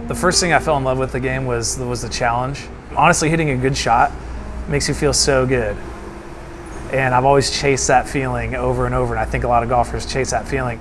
The first thing I fell in love with the game was the challenge. Honestly, hitting a good shot makes you feel so good. And I've always chased that feeling over and over, and I think a lot of golfers chase that feeling.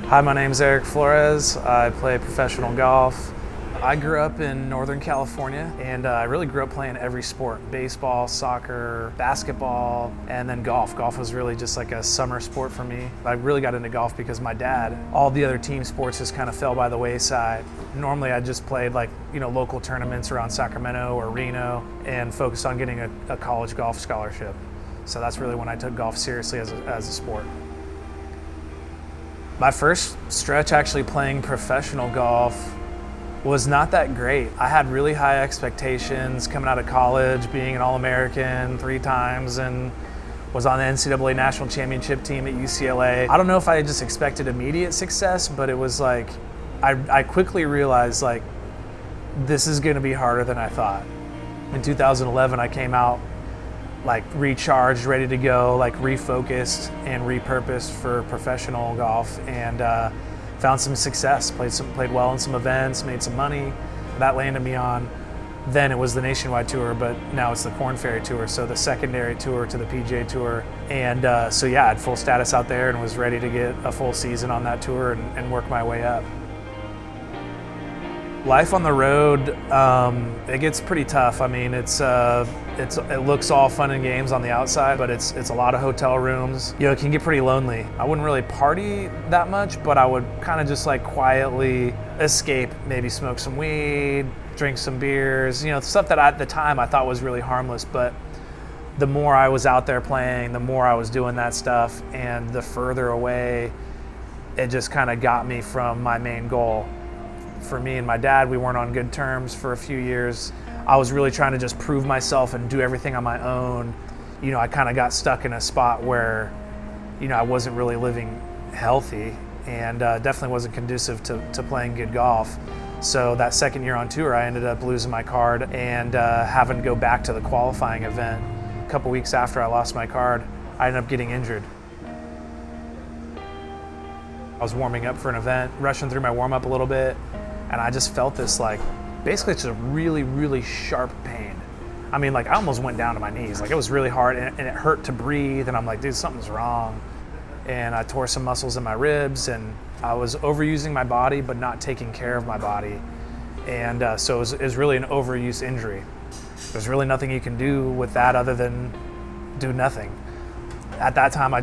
Hi, my name's Erik Flores. I play professional golf. I grew up in Northern California, and I really grew up playing every sport: baseball, soccer, basketball, and then golf. Golf was really just like a summer sport for me. I really got into golf because my dad. All the other team sports just kind of fell by the wayside. Normally I just played local tournaments around Sacramento or Reno and focused on getting a college golf scholarship. So that's really when I took golf seriously as a sport. My first stretch actually playing professional golf was not that great. I had really high expectations coming out of college, being an All-American 3 times, and was on the NCAA National Championship team at UCLA. I don't know if I just expected immediate success, but it was like, I quickly realized this is gonna be harder than I thought. In 2011, I came out recharged, ready to go, refocused and repurposed for professional golf, and found some success, played well in some events, made some money. That landed me on, then it was the Nationwide Tour, but now it's the Korn Ferry Tour, so the secondary tour to the PGA Tour. And so yeah, I had full status out there and was ready to get a full season on that tour and work my way up. Life on the road, it gets pretty tough. I mean, it looks all fun and games on the outside, but it's a lot of hotel rooms. It can get pretty lonely. I wouldn't really party that much, but I would kind of just quietly escape, maybe smoke some weed, drink some beers, stuff that at the time I thought was really harmless. But the more I was out there playing, the more I was doing that stuff, and the further away it just kind of got me from my main goal. For me and my dad, we weren't on good terms for a few years. I was really trying to just prove myself and do everything on my own. I kind of got stuck in a spot where, I wasn't really living healthy, and definitely wasn't conducive to playing good golf. So that second year on tour, I ended up losing my card and having to go back to the qualifying event. A couple weeks after I lost my card, I ended up getting injured. I was warming up for an event, rushing through my warm-up a little bit, and I just felt this basically just a really, really sharp pain. I mean, I almost went down to my knees. It was really hard, and it hurt to breathe, and I'm like, dude, something's wrong. And I tore some muscles in my ribs, and I was overusing my body, but not taking care of my body. And so it was really an overuse injury. There's really nothing you can do with that other than do nothing. At that time, I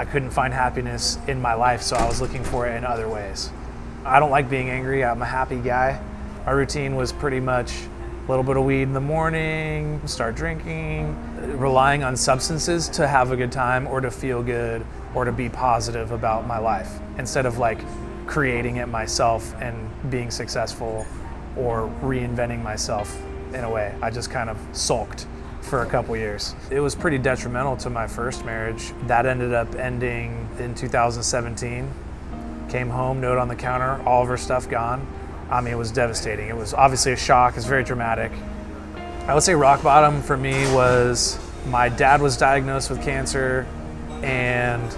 couldn't find happiness in my life, so I was looking for it in other ways. I don't like being angry. I'm a happy guy. My routine was pretty much a little bit of weed in the morning, start drinking, relying on substances to have a good time or to feel good or to be positive about my life, instead of creating it myself and being successful or reinventing myself in a way. I just kind of sulked for a couple years. It was pretty detrimental to my first marriage. That ended up ending in 2017. Came home, note on the counter, all of her stuff gone. I mean, it was devastating. It was obviously a shock. It's very dramatic. I would say rock bottom for me was my dad was diagnosed with cancer, and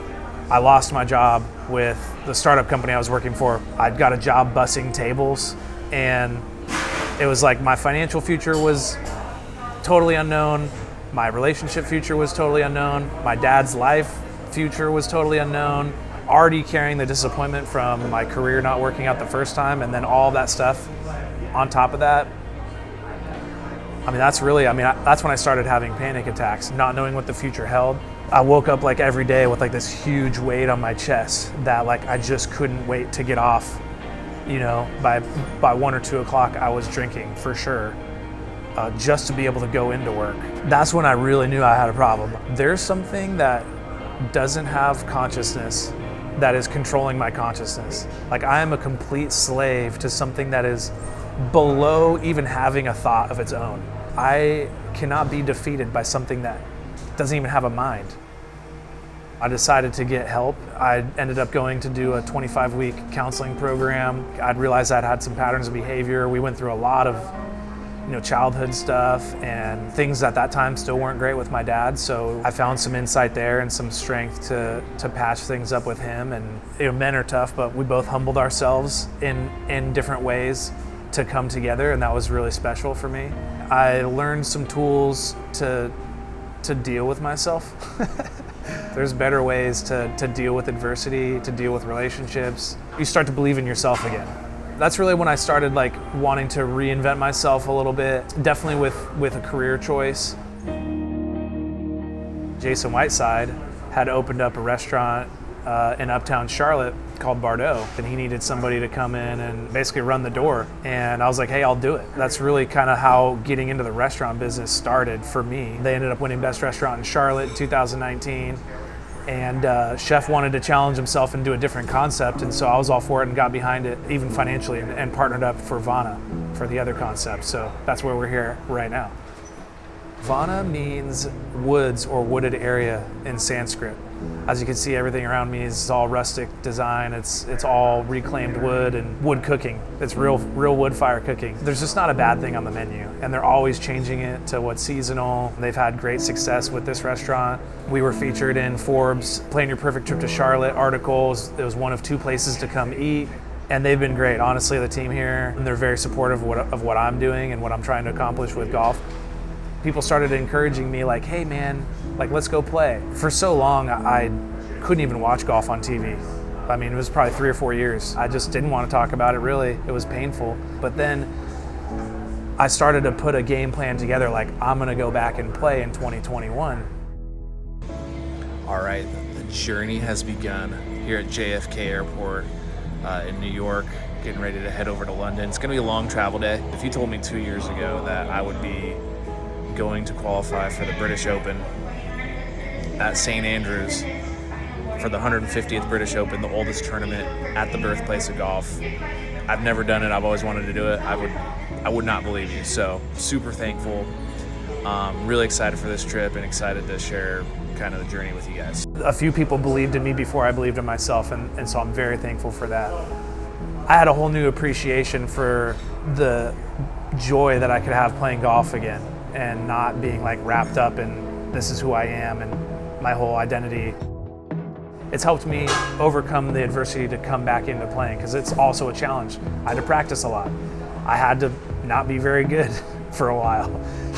I lost my job with the startup company I was working for. I'd got a job bussing tables, and it was my financial future was totally unknown. My relationship future was totally unknown. My dad's life future was totally unknown. Already carrying the disappointment from my career not working out the first time, and then all that stuff on top of that. That's when I started having panic attacks, not knowing what the future held. I woke up every day with this huge weight on my chest that I just couldn't wait to get off. By 1 or 2 o'clock I was drinking for sure, just to be able to go into work. That's when I really knew I had a problem. There's something that doesn't have consciousness that is controlling my consciousness. I am a complete slave to something that is below even having a thought of its own. I cannot be defeated by something that doesn't even have a mind. I decided to get help. I ended up going to do a 25-week counseling program. I'd realized I'd had some patterns of behavior. We went through a lot of childhood stuff and things at that time still weren't great with my dad. So I found some insight there and some strength to patch things up with him. And men are tough, but we both humbled ourselves in different ways to come together, and that was really special for me. I learned some tools to deal with myself. There's better ways to deal with adversity, to deal with relationships. You start to believe in yourself again. That's really when I started wanting to reinvent myself a little bit, definitely with a career choice. Jason Whiteside had opened up a restaurant in uptown Charlotte called Bardot, and he needed somebody to come in and basically run the door. And I was like, hey, I'll do it. That's really kind of how getting into the restaurant business started for me. They ended up winning Best Restaurant in Charlotte in 2019. And Chef wanted to challenge himself and do a different concept, and so I was all for it and got behind it, even financially, and partnered up for Vana for the other concept. So that's where we're here right now. Vana means woods or wooded area in Sanskrit. As you can see, everything around me is all rustic design. It's all reclaimed wood and wood cooking. It's real wood fire cooking. There's just not a bad thing on the menu, and they're always changing it to what's seasonal. They've had great success with this restaurant. We were featured in Forbes' Plan Your Perfect Trip to Charlotte articles. It was one of 2 places to come eat, and they've been great. Honestly, the team here, and they're very supportive of what I'm doing and what I'm trying to accomplish with golf. People started encouraging me like, hey man, let's go play. For so long, I couldn't even watch golf on TV. I mean, it was probably 3 or 4 years. I just didn't want to talk about it really. It was painful. But then I started to put a game plan together, I'm gonna go back and play in 2021. All right, the journey has begun here at JFK Airport in New York, getting ready to head over to London. It's gonna be a long travel day. If you told me 2 years ago that I would be going to qualify for the British Open at St. Andrews for the 150th British Open, the oldest tournament at the birthplace of golf. I've never done it. I've always wanted to do it. I would not believe you. So super thankful. Really excited for this trip and excited to share kind of the journey with you guys. A few people believed in me before I believed in myself, and so I'm very thankful for that. I had a whole new appreciation for the joy that I could have playing golf again and not being wrapped up in this is who I am and my whole identity. It's helped me overcome the adversity to come back into playing, because it's also a challenge. I had to practice a lot. I had to not be very good for a while.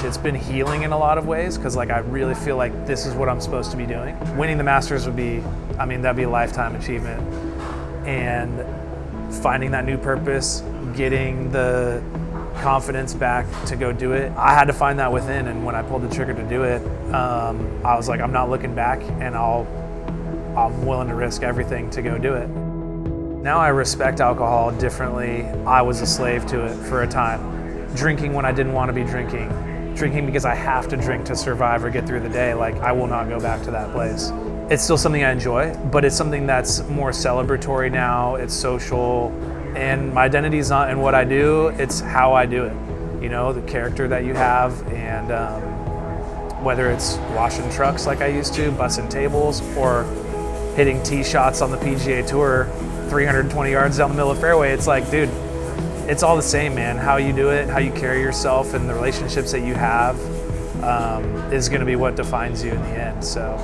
It's been healing in a lot of ways, because I really feel like this is what I'm supposed to be doing. Winning the Masters would be, that'd be a lifetime achievement. And finding that new purpose, getting the confidence back to go do it, I had to find that within. And when I pulled the trigger to do it, I was like, I'm not looking back, and I'm willing to risk everything to go do it. Now I respect alcohol differently. I was a slave to it for a time. Drinking when I didn't want to be drinking. Drinking because I have to drink to survive or get through the day. I will not go back to that place. It's still something I enjoy, but it's something that's more celebratory now. It's social, and my identity is not in what I do, it's how I do it. The character that you have, and whether it's washing trucks like I used to, bussing tables, or hitting tee shots on the PGA Tour 320 yards down the middle of the fairway, it's dude, it's all the same, man. How you do it, how you carry yourself, and the relationships that you have is going to be what defines you in the end. So